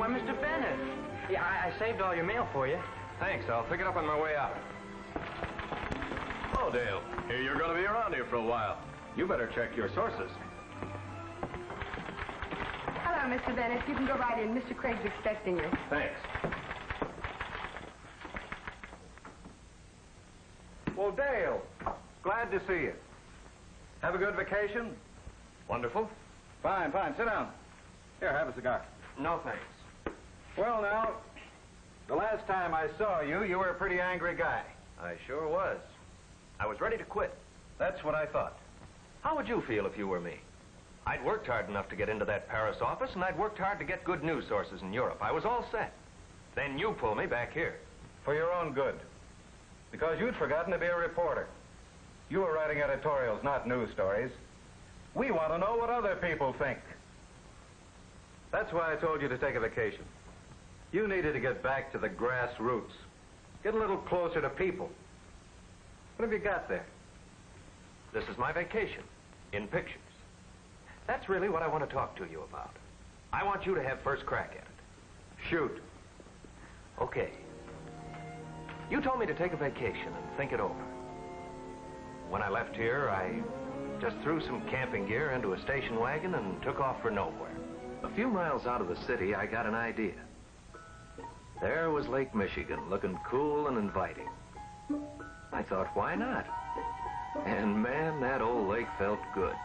Why, Mr. Bennett. Yeah, I saved all your mail for you. Thanks. I'll pick it up on my way out. Oh, Dale. Here you're going to be around here for a while. You better check your sources. Hello, Mr. Bennett. You can go right in. Mr. Craig's expecting you. Thanks. Well, Dale, glad to see you. Have a good vacation? Wonderful. Fine, fine. Sit down. Here, have a cigar. No, thanks. Well, now, the last time I saw you, you were a pretty angry guy. I sure was. I was ready to quit. That's what I thought. How would you feel if you were me? I'd worked hard enough to get into that Paris office, and I'd worked hard to get good news sources in Europe. I was all set. Then you pull me back here. For your own good. Because you'd forgotten to be a reporter. You were writing editorials, not news stories. We want to know what other people think. That's why I told you to take a vacation. You needed to get back to the grassroots. Get a little closer to people. What have you got there? This is my vacation, in pictures. That's really what I want to talk to you about. I want you to have first crack at it. Shoot. Okay. You told me to take a vacation and think it over. When I left here, I just threw some camping gear into a station wagon and took off for nowhere. A few miles out of the city, I got an idea. There was Lake Michigan, looking cool and inviting. I thought, why not? And man, that old lake felt good.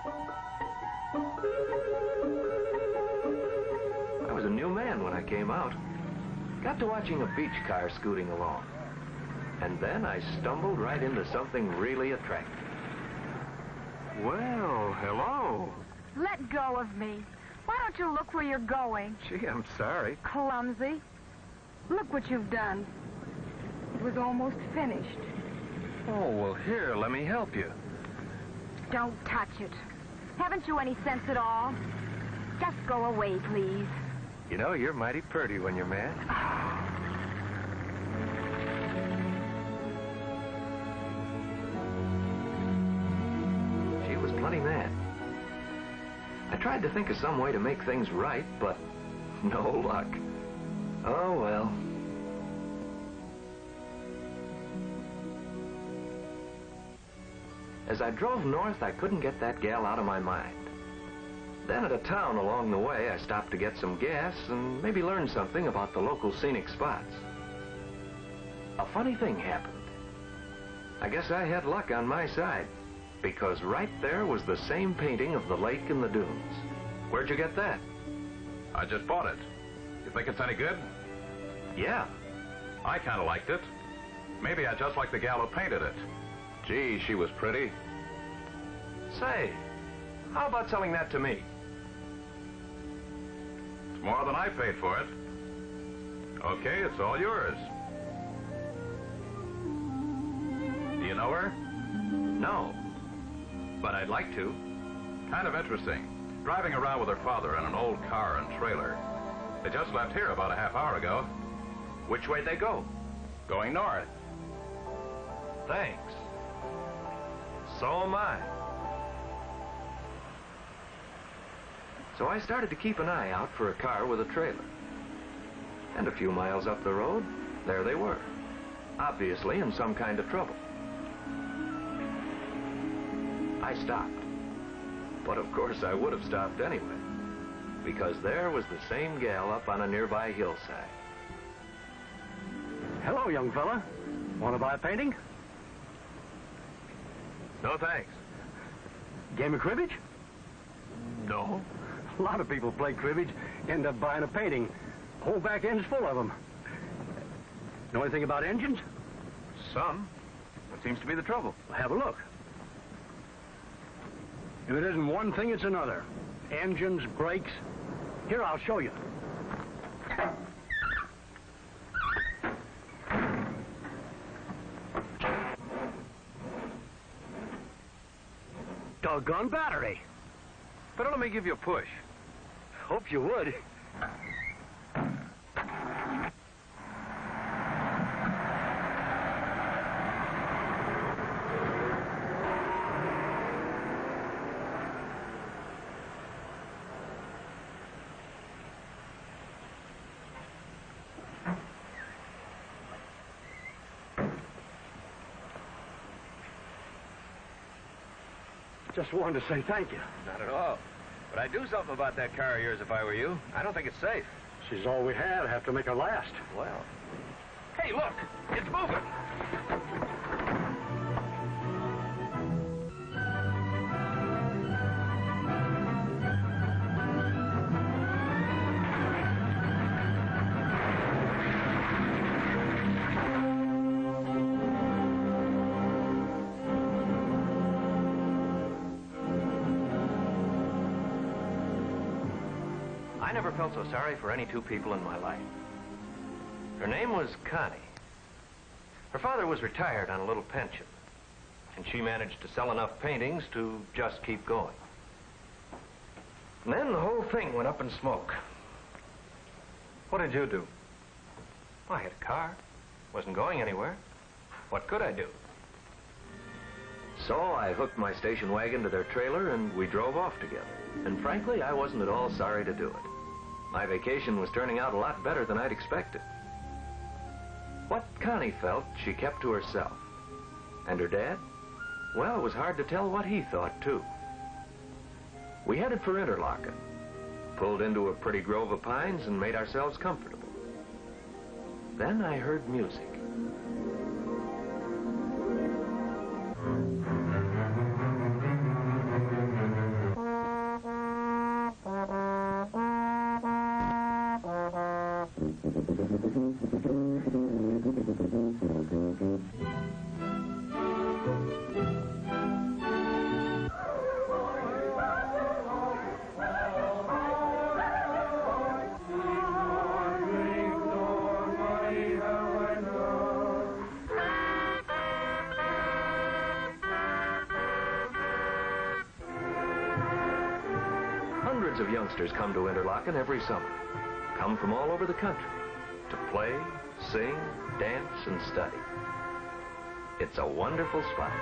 I was a new man when I came out. Got to watching a beach car scooting along. And then I stumbled right into something really attractive. Well, hello. Let go of me. Why don't you look where you're going? Gee, I'm sorry. Clumsy. Look what you've done. It was almost finished. Oh, well, here, let me help you. Don't touch it. Haven't you any sense at all? Just go away, please. You know, you're mighty pretty when you're mad. She was plenty mad. I tried to think of some way to make things right, but no luck. Oh, well. As I drove north, I couldn't get that gal out of my mind. Then at a town along the way, I stopped to get some gas and maybe learn something about the local scenic spots. A funny thing happened. I guess I had luck on my side, because right there was the same painting of the lake and the dunes. Where'd you get that? I just bought it. You think it's any good? Yeah. I kind of liked it. Maybe I just like the gal who painted it. Gee, she was pretty. Say, how about selling that to me? It's more than I paid for it. Okay, it's all yours. Do you know her? No, but I'd like to. Kind of interesting. Driving around with her father in an old car and trailer. They just left here about a half hour ago. Which way'd they go? Going north. Thanks. So am I. So I started to keep an eye out for a car with a trailer. And a few miles up the road, there they were. Obviously in some kind of trouble. I stopped. But of course I would have stopped anyway. Because there was the same gal up on a nearby hillside. Hello, young fella. Want to buy a painting? No, thanks. Game of cribbage? No. A lot of people play cribbage, end up buying a painting. Whole back end's full of them. Know anything about engines? Some. What seems to be the trouble? Well, have a look. If it isn't one thing, it's another. Engines, brakes. Here, I'll show you. Doggone battery. Better let me give you a push. Hope you would. Just wanted to say thank you. Not at all. But I'd do something about that car of yours if I were you. I don't think it's safe. She's all we had. Have to make her last. Well. Hey, look! It's moving! I never felt so sorry for any two people in my life. Her name was Connie. Her father was retired on a little pension, and she managed to sell enough paintings to just keep going. And then the whole thing went up in smoke. What did you do? I had a car. Wasn't going anywhere. What could I do? So I hooked my station wagon to their trailer, and we drove off together. And frankly, I wasn't at all sorry to do it. My vacation was turning out a lot better than I'd expected. What Connie felt, she kept to herself. And her dad? Well, it was hard to tell what he thought, too. We headed for Interlaken, pulled into a pretty grove of pines, and made ourselves comfortable. Then I heard music. Hundreds of youngsters come to Interlaken every summer. Come from all over the country to play, sing, dance, and study. It's a wonderful spot.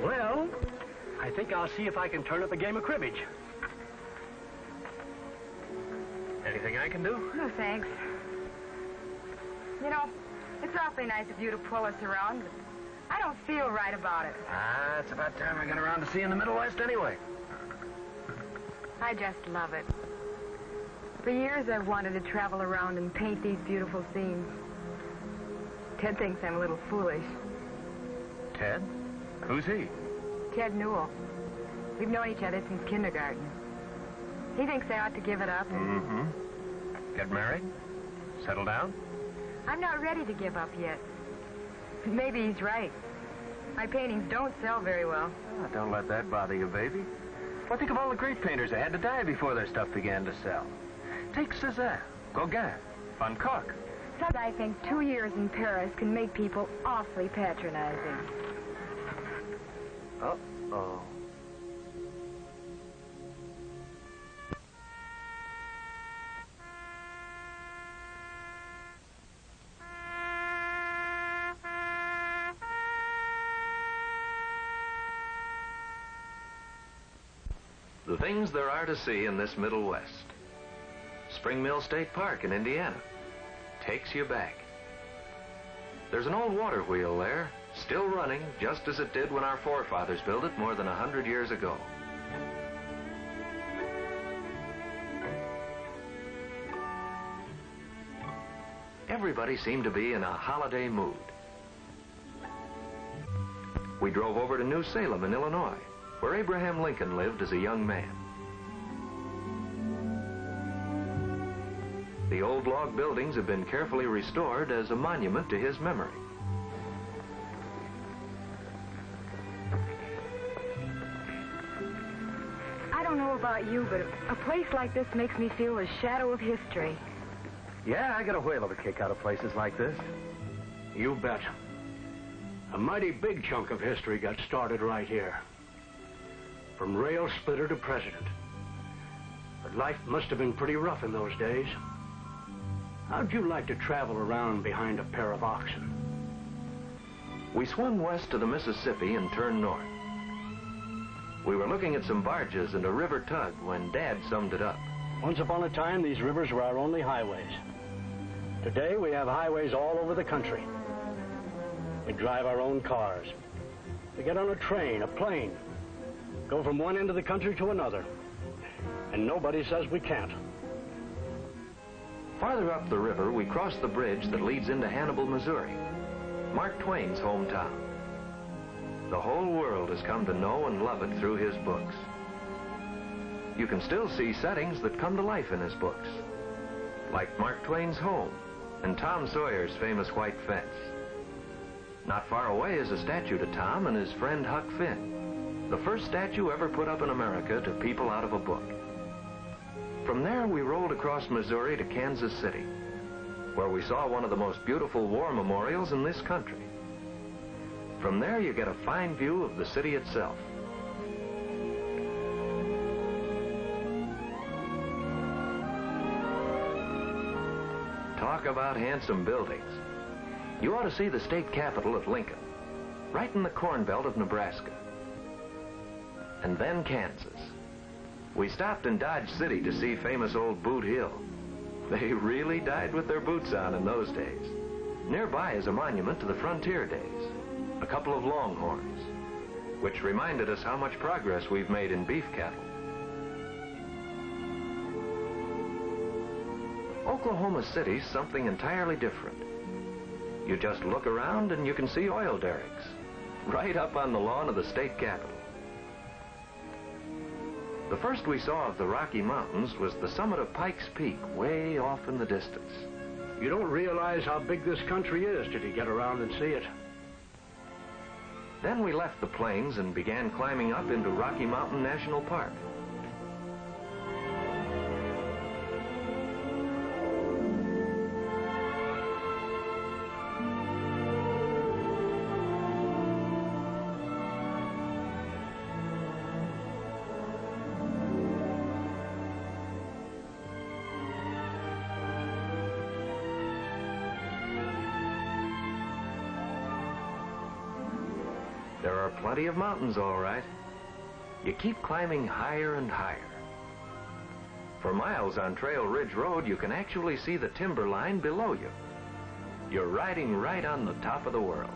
Well, I think I'll see if I can turn up a game of cribbage. Anything I can do? No, thanks. You know, it's awfully nice of you to pull us around, but I don't feel right about it. Ah, it's about time I got around to seeing the Middle West anyway. I just love it. For years I've wanted to travel around and paint these beautiful scenes. Ted thinks I'm a little foolish. Ted? Who's he? Ted Newell. We've known each other since kindergarten. He thinks I ought to give it up. Mm-hmm. Get married? Settle down? I'm not ready to give up yet. Maybe he's right. My paintings don't sell very well. Oh, don't let that bother you, baby. Well, think of all the great painters that had to die before their stuff began to sell. Take Cézanne, Gauguin, Van Gogh. Sometimes I think 2 years in Paris can make people awfully patronizing. Uh-oh. The things there are to see in this Middle West. Spring Mill State Park in Indiana takes you back. There's an old water wheel there, still running just as it did when our forefathers built it more than 100 years ago. Everybody seemed to be in a holiday mood. We drove over to New Salem in Illinois, where Abraham Lincoln lived as a young man. The old log buildings have been carefully restored as a monument to his memory. I don't know about you, but a place like this makes me feel a shadow of history. Yeah, I get a whale of a kick out of places like this. You bet. A mighty big chunk of history got started right here. From rail splitter to president. But life must have been pretty rough in those days. How'd you like to travel around behind a pair of oxen? We swung west to the Mississippi and turned north. We were looking at some barges and a river tug when Dad summed it up. Once upon a time, these rivers were our only highways. Today, we have highways all over the country. We drive our own cars. We get on a train, a plane, go from one end of the country to another. And nobody says we can't. Farther up the river, we crossed the bridge that leads into Hannibal, Missouri, Mark Twain's hometown. The whole world has come to know and love it through his books. You can still see settings that come to life in his books, like Mark Twain's home and Tom Sawyer's famous white fence. Not far away is a statue to Tom and his friend Huck Finn, the first statue ever put up in America to people out of a book. From there, we rolled across Missouri to Kansas City, where we saw one of the most beautiful war memorials in this country. From there, you get a fine view of the city itself. Talk about handsome buildings. You ought to see the state capitol at Lincoln, right in the corn belt of Nebraska. And then Kansas. We stopped in Dodge City to see famous old Boot Hill. They really died with their boots on in those days. Nearby is a monument to the frontier days, a couple of longhorns, which reminded us how much progress we've made in beef cattle. Oklahoma City's something entirely different. You just look around and you can see oil derricks, right up on the lawn of the state capitol. The first we saw of the Rocky Mountains was the summit of Pikes Peak, way off in the distance. You don't realize how big this country is till you get around and see it. Then we left the plains and began climbing up into Rocky Mountain National Park. There are plenty of mountains, all right. You keep climbing higher and higher. For miles on Trail Ridge Road, you can actually see the timberline below you. You're riding right on the top of the world.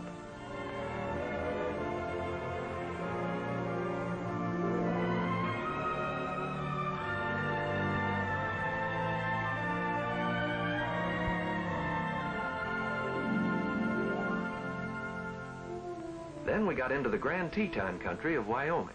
Then we got into the Grand Teton country of Wyoming.